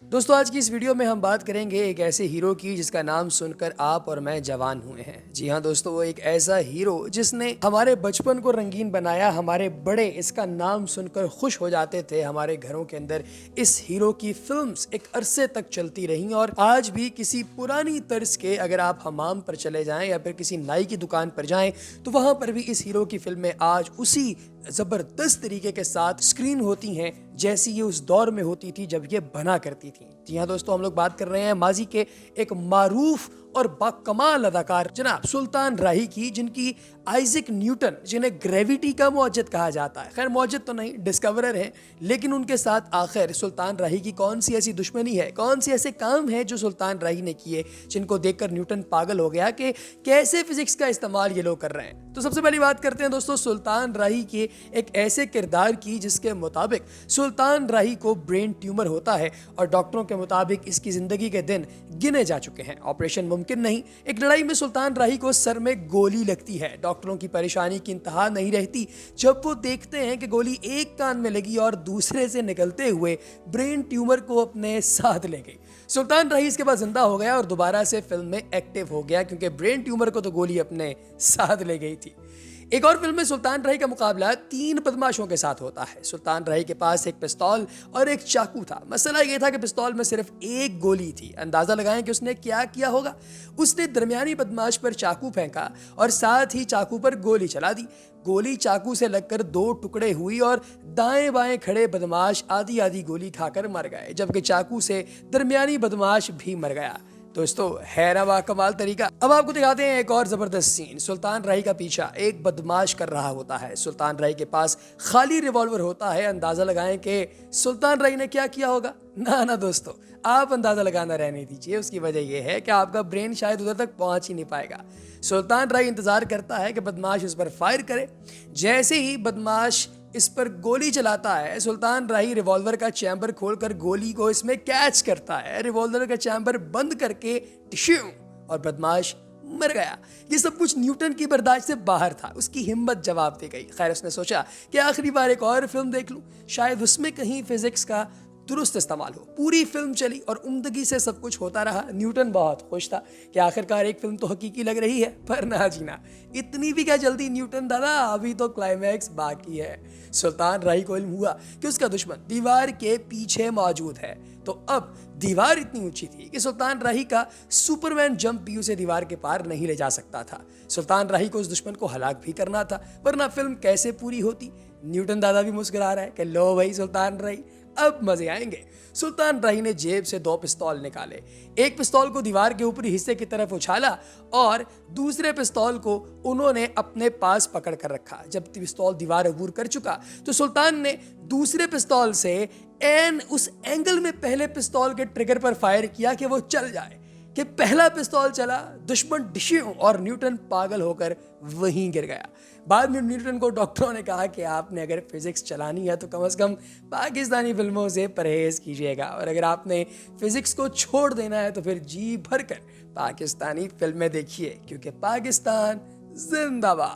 दोस्तों आज की इस वीडियो में हम बात करेंगे एक ऐसे हीरो की जिसका नाम सुनकर आप और मैं जवान हुए हैं। जी हाँ दोस्तों, वो एक ऐसा हीरो जिसने हमारे बचपन को रंगीन बनाया। हमारे बड़े इसका नाम सुनकर खुश हो जाते थे। हमारे घरों के अंदर इस हीरो की फिल्म्स एक अरसे तक चलती रहीं और आज भी किसी पुरानी तर्ज के अगर आप हमाम पर चले जाएं या फिर किसी नाई की दुकान पर जाएं तो वहां पर भी इस हीरो की फिल्में आज उसी जबरदस्त तरीके के साथ स्क्रीन होती हैं जैसी ये उस दौर में होती थी जब ये बना करती थी। जी हाँ दोस्तों, हम लोग बात कर रहे हैं माजी के एक मारूफ और बाकमाल अदाकार जनाब सुल्तान राही की, जिनकी आइजैक न्यूटन, जिन्हें ग्रेविटी का मौजद कहा जाता है, खैर मौजद तो नहीं डिस्कवरर है, लेकिन उनके साथ आखिर सुल्तान राही की कौन सी ऐसी दुश्मनी है, कौन से ऐसे काम है जो सुल्तान राही ने किए जिनको देखकर न्यूटन पागल हो गया कि कैसे फिजिक्स का इस्तेमाल ये लोग कर रहे हैं। तो सबसे पहली बात करते हैं दोस्तों सुल्तान राही के एक ऐसे किरदार की जिसके मुताबिक सुल्तान राही को ब्रेन ट्यूमर होता है और डॉक्टरों के मुताबिक इसकी जिंदगी के दिन गिने जा चुके हैं, ऑपरेशन मुमकिन नहीं। एक लड़ाई में सुल्तान राही को सर में गोली लगती है। डॉक्टरों की परेशानी की इंतहा नहीं रहती जब वो देखते हैं कि गोली एक कान में लगी और दूसरे से निकलते हुए ब्रेन ट्यूमर को अपने साथ ले गई। सुल्तान राही इसके बाद जिंदा हो गया और दोबारा से फिल्म में एक्टिव हो गया क्योंकि ब्रेन ट्यूमर को तो गोली अपने साथ ले गई थी। एक और फिल्म में सुल्तान राही का मुकाबला 3 बदमाशों के साथ होता है। सुल्तान राही के पास एक पिस्तौल और एक चाकू था। मसला यह था कि पिस्तौल में सिर्फ एक गोली थी। अंदाजा लगाएं कि उसने क्या किया होगा। उसने दरमियानी बदमाश पर चाकू फेंका और साथ ही चाकू पर गोली चला दी। गोली चाकू से लगकर 2 टुकड़े हुई और दाएं बाएं खड़े बदमाश आधी आधी गोली खाकर मर गए, जबकि चाकू से दरमियानी बदमाश भी मर गया। दोस्तों है ना कमाल तरीका। अब आपको दिखाते हैं एक और जबरदस्त सीन। सुल्तान राही का पीछा एक बदमाश कर रहा होता है। सुल्तान राही के पास खाली रिवॉल्वर होता है। अंदाजा लगाएं कि सुल्तान राही ने क्या किया होगा। ना दोस्तों, आप अंदाजा लगाना रहने दीजिए। उसकी वजह यह है कि आपका ब्रेन शायद उधर तक पहुंच ही नहीं पाएगा। सुल्तान राही इंतजार करता है कि बदमाश उस पर फायर करे। जैसे ही बदमाश इस पर गोली चलाता है, सुल्तान राही रिवॉल्वर का चैम्बर खोलकर गोली को इसमें कैच करता है। रिवॉल्वर का चैम्बर बंद करके टिश्यू और बदमाश मर गया। ये सब कुछ न्यूटन की बर्दाश्त से बाहर था। उसकी हिम्मत जवाब दे गई। खैर उसने सोचा कि आखिरी बार एक और फिल्म देख लूं, शायद उसमें कहीं फिजिक्स का दुरुस्त इस्तेमाल हो। पूरी फिल्म चली और उम्दगी से सब कुछ होता रहा। न्यूटन बहुत खुश था कि आखिरकार एक फिल्म तो हकीकी लग रही है। पर ना जीना, इतनी भी क्या जल्दी न्यूटन दादा, अभी तो क्लाइमैक्स बाकी है। सुल्तान राही को इल्म हुआ कि उसका दुश्मन दीवार के पीछे मौजूद है। तो अब दीवार इतनी ऊंची थी कि सुल्तान राही का सुपरमैन जंप भी उसे दीवार के पार नहीं ले जा सकता था। सुल्तान राही को उस दुश्मन को हलाक भी करना था, वरना फिल्म कैसे पूरी होती। न्यूटन दादा भी मुस्कुरा रहा है कि लो भाई सुल्तान राही, अब मजे आएंगे। सुल्तान राही ने जेब से 2 पिस्तौल निकाले। एक पिस्तौल को दीवार के ऊपरी हिस्से की तरफ उछाला और दूसरे पिस्तौल को उन्होंने अपने पास पकड़ कर रखा। जब पिस्तौल दीवार अबूर कर चुका तो सुल्तान ने दूसरे पिस्तौल से एन उस एंगल में पहले पिस्तौल के ट्रिगर पर फायर किया कि वो चल जाए। कि पहला पिस्तौल चला, दुश्मन डिश्यू और न्यूटन पागल होकर वहीं गिर गया। बाद में न्यूटन को डॉक्टरों ने कहा कि आपने अगर फिजिक्स चलानी है तो कम से कम पाकिस्तानी फिल्मों से परहेज कीजिएगा, और अगर आपने फिजिक्स को छोड़ देना है तो फिर जी भर कर पाकिस्तानी फिल्में देखिए, क्योंकि पाकिस्तान जिंदाबाद।